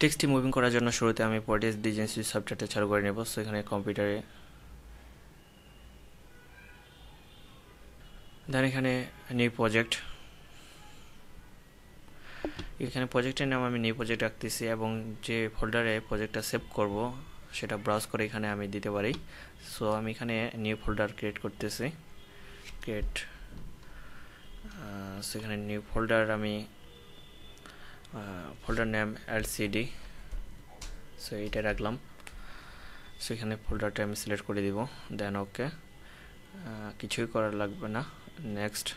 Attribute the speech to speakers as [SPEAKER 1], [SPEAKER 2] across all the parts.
[SPEAKER 1] টেক্সটটি moving করার জন্য শুরুতে আমি পয়েটিস ডিজাইন স্টুডিও সফটওয়্যারটা চালু করে নেব। সো এখানে কম্পিউটারে দেন এখানে নিউ প্রজেক্ট, এখানে প্রজেক্টের নাম আমি নিউ প্রজেক্ট রাখতেছি এবং যে ফোল্ডারে প্রজেক্টটা সেভ করব সেটা ব্রাউজ করে এখানে আমি দিতে পারি। সো আমি এখানে নিউ ফোল্ডার ক্রিয়েট করতেছি, ক্রিয়েট। সো এখানে নিউ ফোল্ডার আমি ফোল্ডার নেম এলসিডি, সো এইটা রাখলাম। সো এখানে ফোল্ডারটা আমি সিলেক্ট করে দিব, দেন ওকে, কিছুই করার লাগবে না, নেক্সট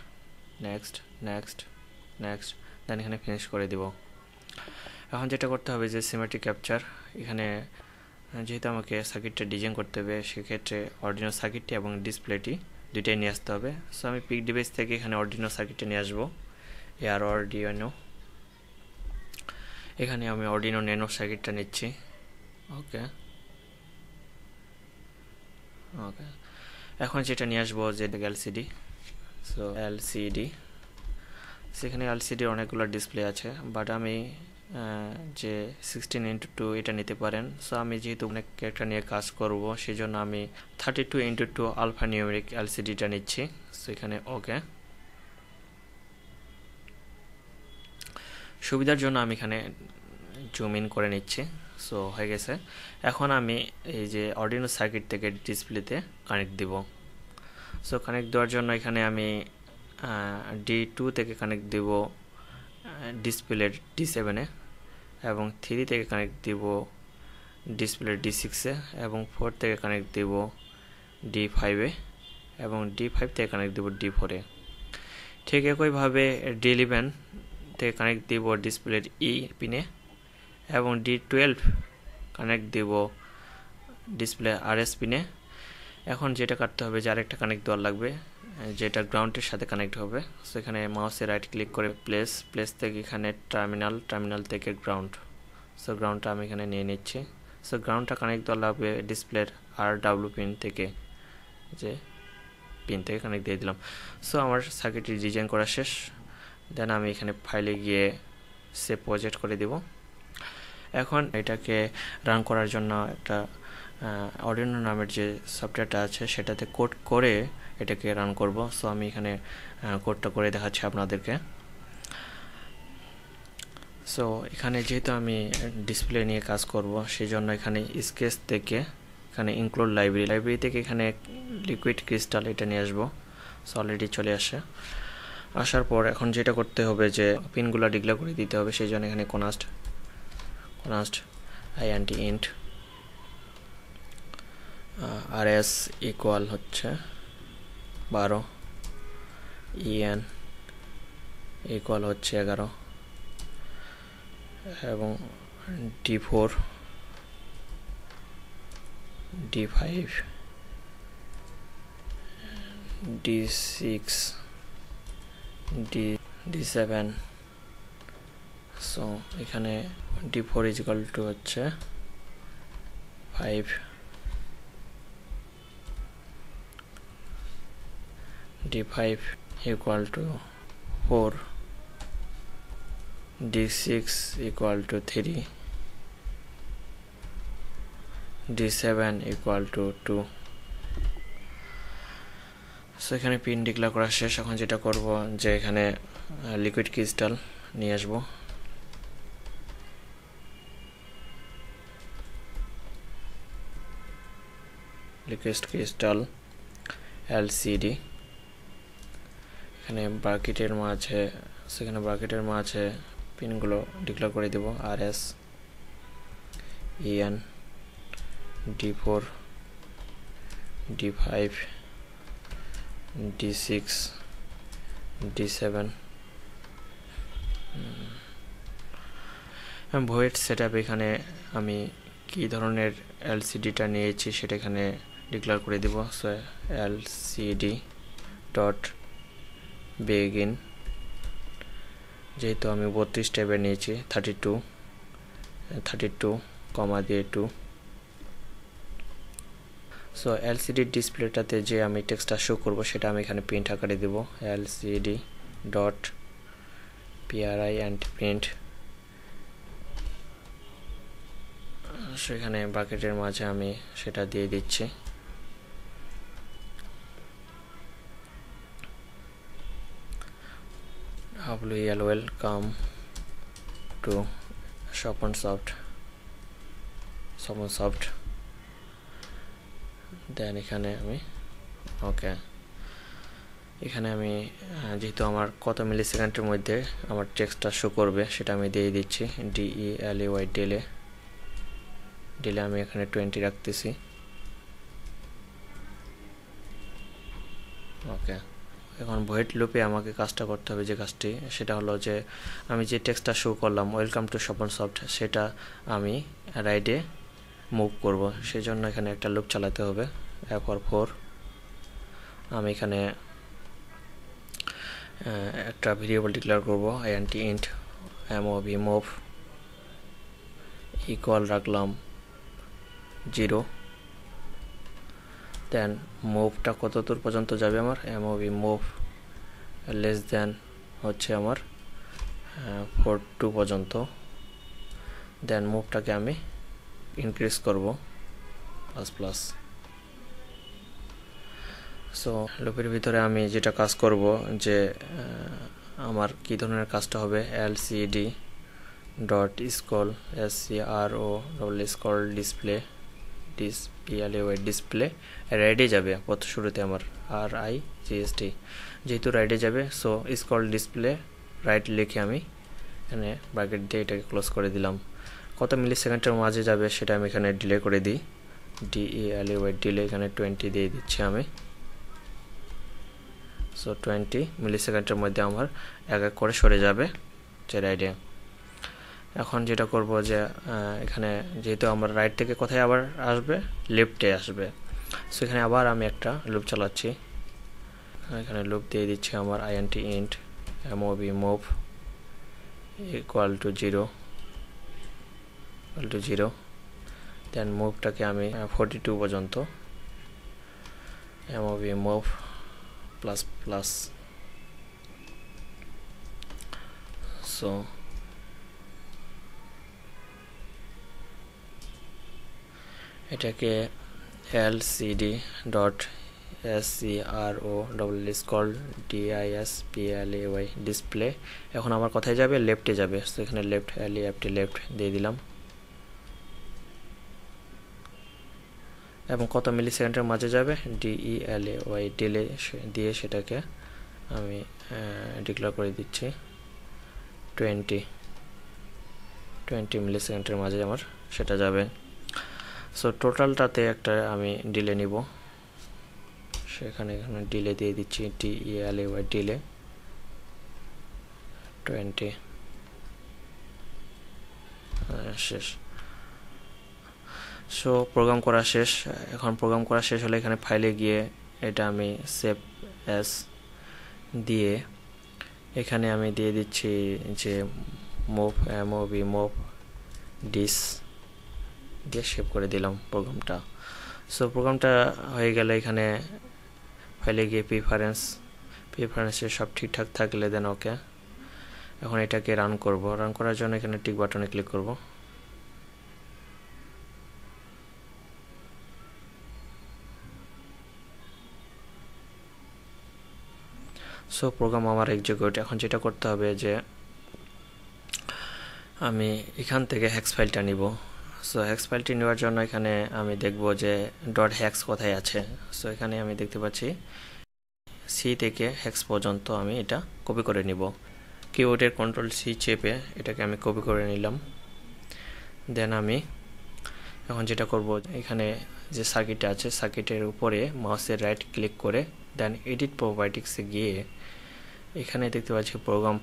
[SPEAKER 1] নেক্সট নেক্সট নেক্সট, দেন এখানে ফিনিশ করে দিব। এখন যেটা করতে হবে যে সিমেট্রিক ক্যাপচার, এখানে যেহেতু আমাকে সার্কিটটা ডিজাইন করতে হবে সেক্ষেত্রে অরিজিনাল সার্কিটটি এবং ডিসপ্লেটি দুইটাই নিয়ে আসতে হবে। সো আমি পিক ডিভাইস থেকে এখানে অরিজিনাল সার্কিটটা নিয়ে আসবো, এআর অর্ডিনো। এখানে আমি অর্ডিনো ন্যানো সার্কিটটা নিচ্ছি, ওকে ওকে। এখন যেটা নিয়ে আসবো যে এলসিডি, সো এলসিডি, সেখানে এলসিডির অনেকগুলো ডিসপ্লে আছে, বাট আমি যে 16:2 এটা নিতে পারেন। সো আমি যেহেতু অনেক একটা নিয়ে কাজ করব সেই জন্য আমি 32:2 আলফা নিউমেরিক এলসিডিটা নিচ্ছি। সো এখানে ওকে। সুবিধার জন্য আমি এখানে জুম ইন করে নিচ্ছি। সো হয়ে গেছে। এখন আমি এই যে অর্ডিনো সার্কিট থেকে ডিসপ্লেতে কানেক্ট দিব। সো কানেক্ট দেওয়ার জন্য এখানে আমি D2 থেকে কানেক্ট দিব ডিসপ্লের D7-এ, এবং 3 থেকে কানেক্ট দিব ডিসপ্লের D6-এ, এবং 4 থেকে কানেক্ট দিব D5-এ, এবং D5 থেকে কানেক্ট দিব D4-এ। ঠিক একইভাবে D11 থেকে কানেক্ট দিব ডিসপ্লের E পিনে, এবং D12 কানেক্ট দিব ডিসপ্লে RS পিনে। এখন যেটা করতে হবে যে আরেকটা কানেক্ট দেওয়ার লাগবে যেটা গ্রাউন্ডের সাথে কানেক্ট হবে। সো এখানে মাউসে রাইট ক্লিক করে প্লেস থেকে এখানে টার্মিনাল থেকে গ্রাউন্ড। সো গ্রাউন্ডটা আমি এখানে নিয়ে নিচ্ছি। সো গ্রাউন্ডটা কানেক্ট দেওয়া লাগবে ডিসপ্লের RW পিন থেকে, যে পিন থেকে কানেক্ট দিয়ে দিলাম। সো আমার সার্কিটটি ডিজাইন করা শেষ। দেন আমি এখানে ফাইলে গিয়ে সেভ প্রজেক্ট করে দিব। এখন এটাকে রান করার জন্য একটা অর্ডিনো নামের যে সফটওয়্যারটা আছে সেটাতে কোড করে এটাকে রান করব। সো আমি এখানে কোডটা করে দেখাচ্ছি আপনাদেরকে। সো এখানে যেহেতু আমি ডিসপ্লে নিয়ে কাজ করব সেই জন্য এখানে স্কেচ থেকে এখানে ইনক্লুড লাইব্রেরি থেকে এখানে লিকুইড ক্রিস্টাল এটা নিয়ে আসবো। সো অলরেডি চলে আসে। আসার পর এখন যেটা করতে হবে যে পিনগুলো ডিক্লেয়ার করে দিতে হবে, সেই জন্য এখানে কনস্ট int RS ইকুয়াল হচ্ছে 12, EN ইকুয়াল হচ্ছে 11, এবং D4 D5 D6 D7। So এখানে D4 ইকুয়াল টু হচ্ছে 5, D5 equal to 4, D6 equal to 3, D7 equal to 2। So এখানে পিন ডিক্লেয়ার করা শেষ। এখন যেটা করব যে এখানে লিকুইড ক্রিস্টাল নিয়ে আসবো। লিকুইড ক্রিস্টাল LCD, এখানে ব্র্যাকেটের মাঝে, সেখানে ব্র্যাকেটের মাঝে পিনগুলো ডিক্লেয়ার করে দেব RS, EN, D4, D5, D6, D7। Void setup এখানে আমি কি ধরনের LCDটা নিয়েছি সেটা এখানে ডিক্লেয়ার করে দেব। সো LCD ডট begin, যেহেতু আমি 32 টাইপের নিয়েছি 32 কমা দিয়ে 2। সো LCD ডিসপ্লেটাতে যে আমি টেক্সটটা শো করব সেটা আমি এখানে প্রিন্ট আকারে দেব, LCD ডট PRINT প্রিন্ট সেখানে ব্র্যাকেটের মাঝে আমি সেটা দিয়ে দিচ্ছি। ওয়েলকাম টু স্বপনসফট দেন এখানে আমি ওকে, এখানে আমি যেহেতু আমার কত মিলি সেকেন্ডের মধ্যে আমার টেক্সটটা শো করবে সেটা আমি দিয়ে দিচ্ছি। DELAY ডিলে আমি এখানে 20 রাখতেছি। ওকে, এখন ভয়েড লুপে আমাকে কাজটা করতে হবে, যে কাজটি সেটা হলো যে আমি যে টেক্সটটা শো করলাম ওয়েলকাম টু স্বপনসফট, সেটা আমি রাইটে মুভ করব। সেজন্য এখানে একটা লুপ চালাতে হবে। F4 আমি এখানে একটা ভেরিয়েবল ডিক্লেয়ার করব, int move ইকুয়াল রাখলাম 0। দেন মুভটা কত দূর পর্যন্ত যাবে আমার, মুভ লেস দেন হচ্ছে আমার 42 পর্যন্ত। দেন মুভটাকে আমি ইনক্রিজ করব প্লাস। সো লুপের ভিতরে আমি যেটা কাজ করব যে আমার কি ধরনের কাজটা হবে, lcd dot scroll scroll display display রাইডে যাবে। প্রথম শুরুতে আমার RIGST যেহেতু রাইডে যাবে, সো স্কল ডিসপ্লে রাইট লিখে আমি এখানে ব্র্যাকেট দিয়ে এটাকে ক্লোজ করে দিলাম। কত মিলি সেকেন্ডের মাঝে যাবে সেটা আমি এখানে ডিলে করে দিই, DELAY ডিলে এখানে 20 দিয়ে দিচ্ছি আমি। সো 20 মিলি সেকেন্ডের মধ্যে আমার এক এক করে সরে যাবে যে রাইডে। এখন যেটা করব যে এখানে যেহেতু আমার রাইট থেকে কোথায় আবার আসবে, লেফটে আসবে। সো এখানে আবার আমি একটা লুপ চালাচ্ছি, এখানে লুপ দিয়ে দিচ্ছি আমার int move ইকুয়াল টু 0 দেন মুভটাকে আমি 42 পর্যন্ত move প্লাস। সো এটাকে lcd ডট scroll ডিসপ্লে, এখন আমার কোথায় যাবে, লেফটে যাবে। সো এখানে লেফট দিয়ে দিলাম। এবং কত মিলি সেকেন্ডের মাঝে যাবে, DELAY ডিলে দিয়ে সেটাকে আমি ডিক্লেয়ার করে দিচ্ছি 20 মিলি সেকেন্ডের মাঝে আমার সেটা যাবে। সো টোটালটাতে একটা আমি ডিলে নিব, সেখানে ডিলে দিয়ে দিচ্ছি DELAY ডিলে 20 শেষ। সো প্রোগ্রাম করা শেষ। এখন প্রোগ্রাম করা শেষ হলে এখানে ফাইলে গিয়ে এটা আমি সেভ অ্যাজ দিয়ে এখানে আমি দিয়ে দিচ্ছি যে মুভ ডিস দিয়ে সেভ করে দিলাম প্রোগ্রামটা। সো প্রোগ্রামটা হয়ে গেলে এখানে ফাইলে গিয়ে প্রিফারেন্সে সব ঠিকঠাক থাকলে দেন ওকে। এখন এটাকে রান করব। রান করার জন্য এখানে টিক বাটনে ক্লিক করব। সো প্রোগ্রাম আমার এক্সিকিউট। এখন যেটা করতে হবে যে আমি এখান থেকে হেক্স ফাইলটা নিব। সো হেক্স ফাইলটি নেওয়ার জন্য এখানে আমি দেখব যে .hex কোথায় আছে। সো এখানে আমি দেখতে পাচ্ছি সি থেকে হেক্স পর্যন্ত আমি এটা কপি করে নিব। কিবোর্ডের Ctrl+C চেপে এটাকে আমি কপি করে নিলাম। দেন আমি এখন যেটা করব, এখানে যে সার্কিটটা আছে সার্কিটের উপরে মাউসের রাইট ক্লিক করে দেন এডিট প্রপার্টিসে গিয়ে এখানে দেখতে পাচ্ছি প্রোগ্রাম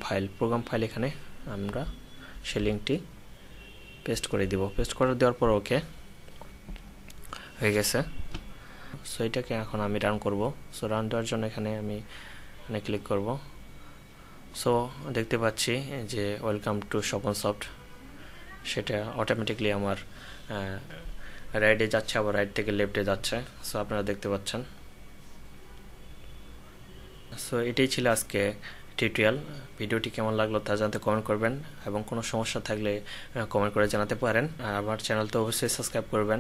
[SPEAKER 1] ফাইল এখানে আমরা সেই লিঙ্কটি পেস্ট করে দিব। পেস্ট করে দেওয়ার পর ওকে হয়ে গেছে। সো এটাকে এখন আমি রান করব। সো রান দেওয়ার জন্য এখানে আমি ক্লিক করব। সো দেখতে পাচ্ছি যে ওয়েলকাম টু স্বপনসফট, সেটা অটোমেটিকলি আমার রাইটে যাচ্ছে, আবার রাইট থেকে লেফটে যাচ্ছে। সো আপনারা দেখতে পাচ্ছেন। সো এটাই ছিল আজকে টিউটোরিয়াল। ভিডিওটি কেমন লাগলো তা জানতে কমেন্ট করবেন, এবং কোনো সমস্যা থাকলে কমেন্ট করে জানাতে পারেন। আর আমার চ্যানেল তো অবশ্যই সাবস্ক্রাইব করবেন।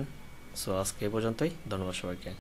[SPEAKER 1] সো আজকে এই পর্যন্তই, ধন্যবাদ সবাইকে।